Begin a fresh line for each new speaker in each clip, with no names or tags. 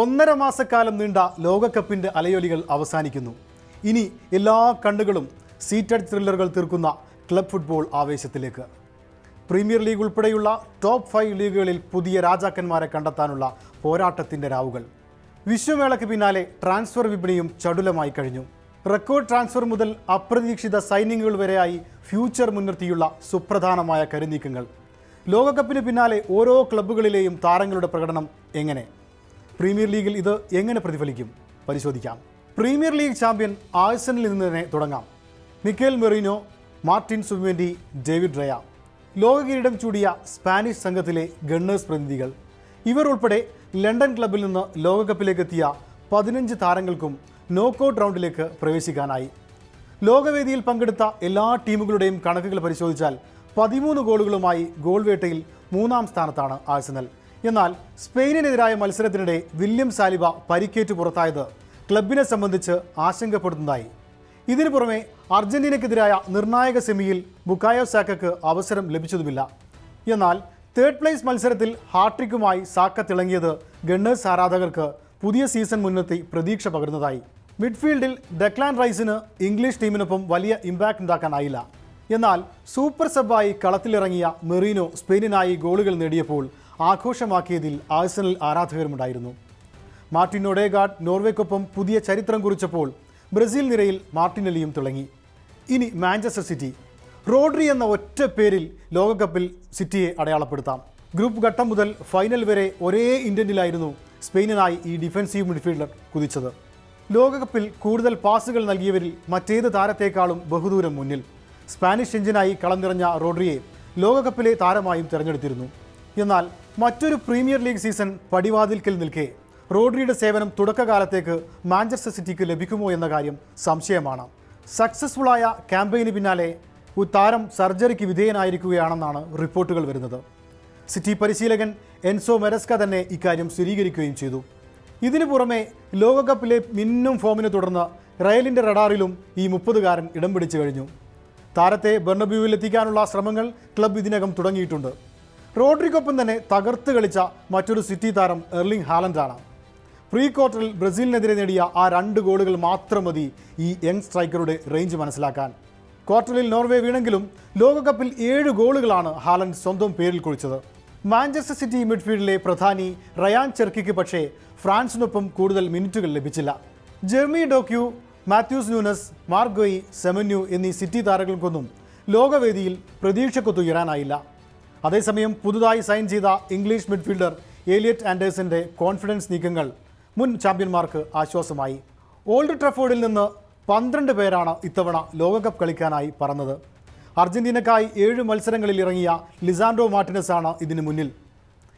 ഒന്നര മാസക്കാലം നീണ്ട ലോകകപ്പിൻ്റെ അലയൊലികൾ അവസാനിക്കുന്നു. ഇനി എല്ലാ കണ്ണുകളും സീറ്റഡ് ത്രില്ലറുകൾ തീർക്കുന്ന ക്ലബ് ഫുട്ബോൾ ആവേശത്തിലേക്ക്. പ്രീമിയർ ലീഗ് ഉൾപ്പെടെയുള്ള ടോപ്പ് 5 ലീഗുകളിൽ പുതിയ രാജാക്കന്മാരെ കണ്ടെത്താനുള്ള പോരാട്ടത്തിൻ്റെ രാവുകൾ. വിശ്വമേളയ്ക്ക് പിന്നാലെ ട്രാൻസ്ഫർ വിപണിയും ചടുലമായി കഴിഞ്ഞു. റെക്കോർഡ് ട്രാൻസ്ഫർ മുതൽ അപ്രതീക്ഷിത സൈനിങ്ങുകൾ വരെയായി ഫ്യൂച്ചർ മുൻനിർത്തിയുള്ള സുപ്രധാനമായ കരുനീക്കങ്ങൾ. ലോകകപ്പിന് പിന്നാലെ ഓരോ ക്ലബ്ബുകളിലെയും താരങ്ങളുടെ പ്രകടനം എങ്ങനെ? പ്രീമിയർ ലീഗിൽ ഇത് എങ്ങനെ പ്രതിഫലിക്കും? പരിശോധിക്കാം. പ്രീമിയർ ലീഗ് ചാമ്പ്യൻ ആഴ്സണലിൽ നിന്ന് തന്നെ തുടങ്ങാം. Mikkel Merino, Martin Zubimendi, David Raya. ലോക കിരീടം ചൂടിയ സ്പാനിഷ് സംഘത്തിലെ ഗണ്ണേഴ്സ് പ്രതിനിധികൾ. ഇവർ ഉൾപ്പെടെ ലണ്ടൻ ക്ലബിൽ നിന്ന് ലോകകപ്പിലേക്ക് എത്തിയ 15 താരങ്ങൾക്കും നോക്കൌട്ട് റൗണ്ടിലേക്ക് പ്രവേശിക്കാനായി. ലോകവേദിയിൽ പങ്കെടുത്ത എല്ലാ ടീമുകളുടെയും കണക്കുകൾ പരിശോധിച്ചാൽ 13 ഗോളുകളുമായി ഗോൾ വേട്ടയിൽ 3-ാം സ്ഥാനത്താണ് ആഴ്സണൽ. എന്നാൽ സ്പെയിനിനെതിരായ മത്സരത്തിനിടെ വില്യം സാലിബ പരിക്കേറ്റ് പുറത്തായത് ക്ലബിനെ സംബന്ധിച്ച് ആശങ്കപ്പെടുന്നതായി. ഇതിനു പുറമെ അർജന്റീനയ്ക്കെതിരായ നിർണായക സെമിയിൽ ബുക്കായോ സാക്കയ്ക്ക് അവസരം ലഭിച്ചതുമില്ല. എന്നാൽ തേർഡ് പ്ലേസ് മത്സരത്തിൽ ഹാട്രിക്കുമായി സാക്ക തിളങ്ങിയത് ഗണ്ണേഴ്സ് ആരാധകർക്ക് പുതിയ സീസൺ മുൻനിർത്തി പ്രതീക്ഷ പകരുന്നതായി. മിഡ്ഫീൽഡിൽ ഡെക്ലാൻ റൈസിന് ഇംഗ്ലീഷ് ടീമിനൊപ്പം വലിയ ഇമ്പാക്റ്റ് ഉണ്ടാക്കാനായില്ല. എന്നാൽ സൂപ്പർ സബ്ബായി കളത്തിലിറങ്ങിയ മെറീനോ സ്പെയിനിനായി ഗോളുകൾ നേടിയപ്പോൾ ആഘോഷമാക്കിയതിൽ ആഴ്സണൽ ആരാധകരുമുണ്ടായിരുന്നു. മാർട്ടിൻ ഒഡേഗാർഡ് നോർവേക്കൊപ്പം പുതിയ ചരിത്രം കുറിച്ചപ്പോൾ ബ്രസീൽ നിരയിൽ മാർട്ടിനെല്ലിയും തിളങ്ങി. ഇനി മാഞ്ചസ്റ്റർ സിറ്റി. റോഡ്രി എന്ന ഒറ്റ പേരിൽ ലോകകപ്പിൽ സിറ്റിയെ അടയാളപ്പെടുത്താം. ഗ്രൂപ്പ് ഘട്ടം മുതൽ ഫൈനൽ വരെ ഒരേ ഇന്ത്യനിലായിരുന്നു സ്പെയിനിനായി ഈ ഡിഫൻസീവ് മിഡ്ഫീൽഡർ കുതിച്ചത്. ലോകകപ്പിൽ കൂടുതൽ പാസുകൾ നൽകിയവരിൽ മറ്റേത് താരത്തേക്കാളും ബഹുദൂരം മുന്നിൽ. സ്പാനിഷ് എഞ്ചിനായി കളം നിറഞ്ഞ റോഡ്രിയെ ലോകകപ്പിലെ താരമായും തിരഞ്ഞെടുത്തിരുന്നു. എന്നാൽ മറ്റൊരു പ്രീമിയർ ലീഗ് സീസൺ പടിവാതിൽക്കൽ നിൽക്കെ റോഡ്രിയുടെ സേവനം തുടക്കകാലത്തേക്ക് മാഞ്ചസ്റ്റർ സിറ്റിക്ക് ലഭിക്കുമോ എന്ന കാര്യം സംശയമാണ്. സക്സസ്ഫുള്ളായ ക്യാമ്പയിന് പിന്നാലെ ഒരു താരം സർജറിക്ക് വിധേയനായിരിക്കുകയാണെന്നാണ് റിപ്പോർട്ടുകൾ വരുന്നത്. സിറ്റി പരിശീലകൻ എൻസോ മെരസ്ക തന്നെ ഇക്കാര്യം സ്ഥിരീകരിക്കുകയും ചെയ്തു. ഇതിനു പുറമെ ലോകകപ്പിലെ മിന്നും ഫോമിനെ തുടർന്ന് റയലിൻ്റെ റഡാറിലും ഈ 30-കാരൻ ഇടം പിടിച്ചു കഴിഞ്ഞു. താരത്തെ ബെർണബ്യൂവിൽ എത്തിക്കാനുള്ള ശ്രമങ്ങൾ ക്ലബ് ഇതിനകം തുടങ്ങിയിട്ടുണ്ട്. റോഡ്രിക്കൊപ്പം തന്നെ തകർത്ത് കളിച്ച മറ്റൊരു സിറ്റി താരം എർലിംഗ് ഹാലൻഡാണ്. പ്രീ ക്വാർട്ടറിൽ ബ്രസീലിനെതിരെ നേടിയ ആ 2 ഗോളുകൾ മാത്രം മതി ഈ യങ് സ്ട്രൈക്കറുടെ റേഞ്ച് മനസ്സിലാക്കാൻ. ക്വാർട്ടറിൽ നോർവേ വീണെങ്കിലും ലോകകപ്പിൽ 7 ഗോളുകളാണ് ഹാലൻഡ് സ്വന്തം പേരിൽ കുറിച്ചത്. മാഞ്ചസ്റ്റർ സിറ്റി മിഡ്ഫീൽഡിലെ പ്രധാനി റയാൻ ചെർക്കിക്ക് പക്ഷേ ഫ്രാൻസിനൊപ്പം കൂടുതൽ മിനിറ്റുകൾ ലഭിച്ചില്ല. ജെർമി ഡോക്യു, മാത്യൂസ് ന്യൂനസ്, മാർഗോയി, സെമന്യു എന്നീ സിറ്റി താരങ്ങൾക്കൊന്നും ലോകവേദിയിൽ പ്രതീക്ഷക്കൊത്തുയരാനായില്ല. അതേസമയം പുതുതായി സൈൻ ചെയ്ത ഇംഗ്ലീഷ് മിഡ്ഫീൽഡർ ഏലിയറ്റ് ആൻഡേഴ്സന്റെ കോൺഫിഡൻസ് നീക്കങ്ങൾ മുൻ ചാമ്പ്യന്മാർക്ക് ആശ്വാസമായി. ഓൾഡ് ട്രഫോർഡിൽ നിന്ന് 12 പേരാണ് ഇത്തവണ ലോകകപ്പ് കളിക്കാനായി പറന്നത്. അർജന്റീനക്കായി 7 മത്സരങ്ങളിൽ ഇറങ്ങിയ ലിസാൻഡ്രോ മാർട്ടിനസാണ് ഇതിനു മുന്നിൽ.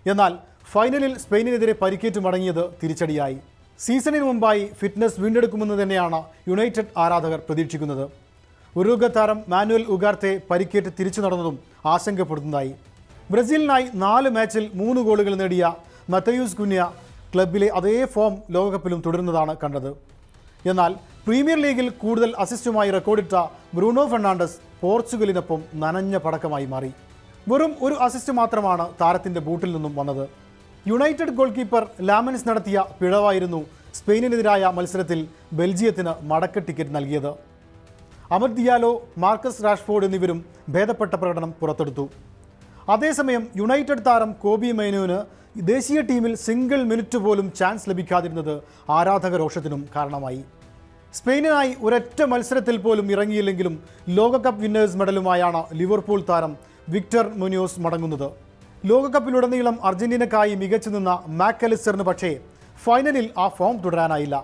എന്നാൽ ഫൈനലിൽ സ്പെയിനിനെതിരെ പരിക്കേറ്റ് മടങ്ങിയത് തിരിച്ചടിയായി. സീസണിന് മുമ്പായി ഫിറ്റ്നസ് വീണ്ടെടുക്കുമെന്ന് തന്നെയാണ് യുണൈറ്റഡ് ആരാധകർ പ്രതീക്ഷിക്കുന്നത്. ഉറുഗ്വ താരം മാനുവൽ ഉഗാർത്തെ പരിക്കേറ്റ് തിരിച്ചു നടന്നതും ആശങ്കപ്പെടുന്നതായി. ബ്രസീലിനായി 4 മാച്ചിൽ 3 ഗോളുകൾ നേടിയ മത്തയൂസ് കുന്യ ക്ലബിലെ അതേ ഫോം ലോകകപ്പിലും തുടരുന്നതാണ് കണ്ടത്. എന്നാൽ പ്രീമിയർ ലീഗിൽ കൂടുതൽ അസിസ്റ്റുമായി റെക്കോർഡിട്ട ബ്രൂണോ ഫെർണാണ്ടസ് പോർച്ചുഗലിനൊപ്പം നനഞ്ഞ പടക്കമായി മാറി. വെറും ഒരു അസിസ്റ്റ് മാത്രമാണ് താരത്തിൻ്റെ ബൂട്ടിൽ നിന്നും വന്നത്. യുണൈറ്റഡ് ഗോൾ കീപ്പർ ലാമൻസ് നടത്തിയ പിഴവായിരുന്നു സ്പെയിനിനെതിരായ മത്സരത്തിൽ ബെൽജിയത്തിന് മടക്ക ടിക്കറ്റ് നൽകിയത്. അമദ് ദിയാലോ, മാർക്കസ് റാഷ്ഫോർഡ് എന്നിവരും ഭേദപ്പെട്ട പ്രകടനം പുറത്തെടുത്തു. അതേസമയം യുണൈറ്റഡ് താരം കോബി മൈനുവിന് ദേശീയ ടീമിൽ സിംഗിൾ മിനിറ്റ് പോലും ചാൻസ് ലഭിക്കാതിരുന്നത് ആരാധക രോഷത്തിനും കാരണമായി. സ്പെയിനിനായി ഒരൊറ്റ മത്സരത്തിൽ പോലും ഇറങ്ങിയില്ലെങ്കിലും ലോകകപ്പ് വിന്നേഴ്സ് മെഡലുമായാണ് ലിവർപൂൾ താരം വിക്ടർ മുനിയോസ് മടങ്ങുന്നത്. ലോകകപ്പിലുടനീളം അർജന്റീനക്കായി മികച്ചു നിന്ന മാക്കലിസ്റ്ററിന് പക്ഷേ ഫൈനലിൽ ആ ഫോം തുടരാനായില്ല.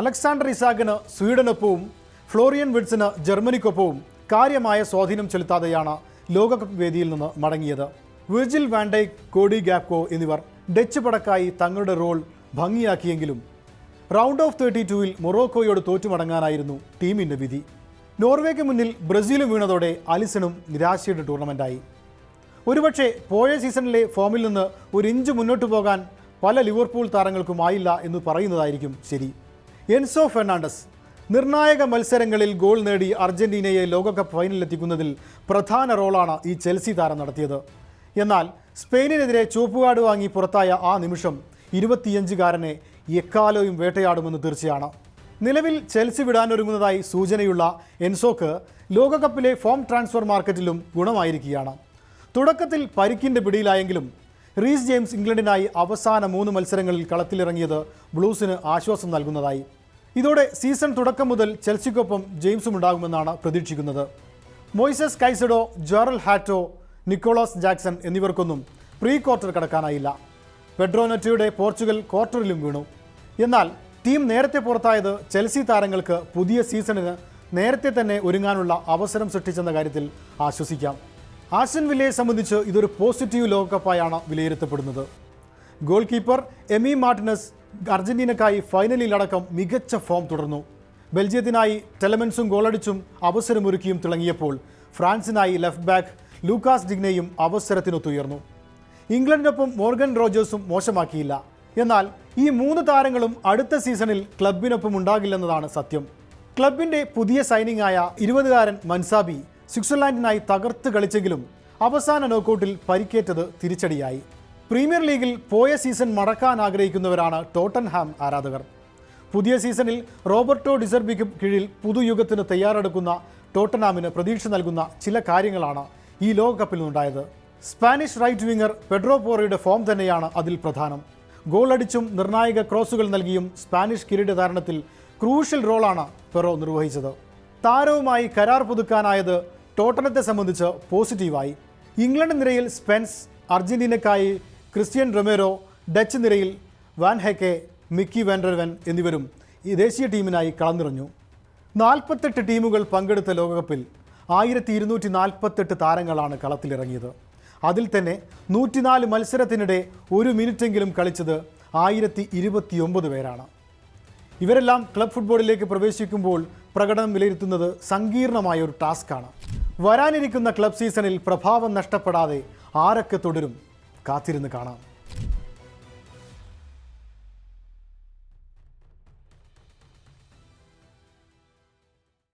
അലക്സാണ്ടർ ഇസാക്കിന് സ്വീഡനൊപ്പവും ഫ്ലോറിയൻ വിഡ്സിന് ജർമ്മനിക്കൊപ്പവും കാര്യമായ സ്വാധീനം ചെലുത്താതെയാണ് ലോകകപ്പ് വേദിയിൽ നിന്ന് മടങ്ങിയത്. വിർജിൽ വാൻഡൈക്ക്, കോഡി ഗാപ്കോ എന്നിവർ ഡച്ച് പടക്കായി തങ്ങളുടെ റോൾ ഭംഗിയാക്കിയെങ്കിലും റൗണ്ട് ഓഫ് 32-ൽ മൊറോക്കോയോട് തോറ്റുമടങ്ങാനായിരുന്നു ടീമിൻ്റെ വിധി. നോർവേക്ക് മുന്നിൽ ബ്രസീലും വീണതോടെ അലിസണും നിരാശയുടെ ടൂർണമെൻറ്റായി. ഒരുപക്ഷെ പോയ സീസണിലെ ഫോമിൽ നിന്ന് ഒരു ഇഞ്ച് മുന്നോട്ട് പോകാൻ പല ലിവർപൂൾ താരങ്ങൾക്കുമായില്ല എന്ന് പറയുന്നതായിരിക്കും ശരി. എൻസോ ഫെർണാണ്ടസ് നിർണായക മത്സരങ്ങളിൽ ഗോൾ നേടി അർജന്റീനയെ ലോകകപ്പ് ഫൈനലിലെത്തിക്കുന്നതിൽ പ്രധാന റോളാണ് ഈ ചെൽസി താരം നടത്തിയത്. എന്നാൽ സ്പെയിനിനെതിരെ ചുവപ്പുകാർഡ് വാങ്ങി പുറത്തായ ആ നിമിഷം 25-കാരനെ എക്കാലവും വേട്ടയാടുമെന്ന് തീർച്ചയാണ്. നിലവിൽ ചെൽസി വിടാനൊരുങ്ങുന്നതായി സൂചനയുള്ള എൻസോക്ക് ലോകകപ്പിലെ ഫോം ട്രാൻസ്ഫർ മാർക്കറ്റിലും ഗുണമായിരിക്കുകയാണ്. തുടക്കത്തിൽ പരിക്കിൻ്റെ പിടിയിലായെങ്കിലും റീസ് ജെയിംസ് ഇംഗ്ലണ്ടിനായി അവസാന 3 മത്സരങ്ങളിൽ കളത്തിലിറങ്ങിയത് ബ്ലൂസിന് ആശ്വാസം നൽകുന്നതായി. ഇതോടെ സീസൺ തുടക്കം മുതൽ ചെൽസിക്കൊപ്പം ജെയിംസും ഉണ്ടാകുമെന്നാണ് പ്രതീക്ഷിക്കുന്നത്. Moises Caicedo, Jorrel Hato, Nicolas Jackson എന്നിവർക്കൊന്നും പ്രീ ക്വാർട്ടർ കടക്കാനായില്ല. പെഡ്രോ നെറ്റോയുടെ പോർച്ചുഗൽ ക്വാർട്ടറിലും വീണു. എന്നാൽ ടീം നേരത്തെ പുറത്തായത് ചെൽസി താരങ്ങൾക്ക് പുതിയ സീസണിന് നേരത്തെ തന്നെ ഒരുങ്ങാനുള്ള അവസരം സൃഷ്ടിച്ചെന്ന കാര്യത്തിൽ ആശ്വസിക്കാം. ആസ്റ്റൺ വില്ലയെ സംബന്ധിച്ച് ഇതൊരു പോസിറ്റീവ് ലോകകപ്പായാണ് വിലയിരുത്തപ്പെടുന്നത്. ഗോൾ കീപ്പർ എമി മാർട്ടിനസ് അർജന്റീനക്കായി ഫൈനലിലടക്കം മികച്ച ഫോം തുടർന്നു. ബെൽജിയത്തിനായി ടെലമെൻസും ഗോളടിച്ചും അവസരമൊരുക്കിയും തിളങ്ങിയപ്പോൾ ഫ്രാൻസിനായി ലെഫ്റ്റ് ബാക്ക് ലൂക്കാസ് ഡിഗ്നെയും അവസരത്തിനൊത്തുയർന്നു. ഇംഗ്ലണ്ടിനൊപ്പം മോർഗൻ റോജേഴ്സും മോശമാക്കിയില്ല. എന്നാൽ ഈ 3 താരങ്ങളും അടുത്ത സീസണിൽ ക്ലബിനൊപ്പം ഉണ്ടാകില്ലെന്നതാണ് സത്യം. ക്ലബിൻ്റെ പുതിയ സൈനിങ് ആയ 20-കാരൻ മൻസാബി സ്വിറ്റ്സർലാൻഡിനായി തകർത്ത് കളിച്ചെങ്കിലും അവസാന നോക്കൌട്ടിൽ പരിക്കേറ്റത് തിരിച്ചടിയായി. പ്രീമിയർ ലീഗിൽ പോയ സീസൺ മടക്കാൻ ആഗ്രഹിക്കുന്നവരാണ് ടോട്ടൻഹാം ആരാധകർ. പുതിയ സീസണിൽ റോബർട്ടോ ഡിസർബിക്ക് കീഴിൽ പുതുയുഗത്തിന് തയ്യാറെടുക്കുന്ന ടോട്ടൻഹാമിന് പ്രതീക്ഷ നൽകുന്ന ചില കാര്യങ്ങളാണ് ഈ ലോകകപ്പിൽ നിന്നുണ്ടായത്. സ്പാനിഷ് റൈറ്റ് വിങ്ങർ പെഡ്രോ പോറോയുടെ ഫോം തന്നെയാണ് അതിൽ പ്രധാനം. ഗോളടിച്ചും നിർണായക ക്രോസുകൾ നൽകിയും സ്പാനിഷ് കിരീടധാരണത്തിൽ ക്രൂഷ്യൽ റോളാണ് പെറോ നിർവഹിച്ചത്. താരവുമായി കരാർ പുതുക്കാനായത് ടോട്ടനത്തെ സംബന്ധിച്ച് പോസിറ്റീവായി. ഇംഗ്ലണ്ട് നിരയിൽ സ്പെൻസ്, അർജന്റീനക്കായി ക്രിസ്ത്യൻ റൊമേരോ, ഡച്ച് നിരയിൽ വാൻ ഹെക്കെ, മിക്കി വാൻഡർവെൻ എന്നിവരും ഈ ദേശീയ ടീമിനായി കളന്നിറങ്ങു. 48 ടീമുകൾ പങ്കെടുത്ത ലോകകപ്പിൽ 1248 താരങ്ങളാണ് കളത്തിലിറങ്ങിയത്. അതിൽ തന്നെ 104 മത്സരത്തിനിടെ 1 മിനിറ്റെങ്കിലും കളിച്ചത് 1029 പേരാണ്. ഇവരെല്ലാം ക്ലബ് ഫുട്ബോളിലേക്ക് പ്രവേശിക്കുമ്പോൾ പ്രകടനം വിലയിരുത്തുന്നത് സങ്കീർണമായ ഒരു ടാസ്ക്കാണ്. വരാനിരിക്കുന്ന ക്ലബ് സീസണിൽ പ്രഭാവം നഷ്ടപ്പെടാതെ ആരൊക്കെ തുടരും, കാത്തിരുന്ന് കാണാം.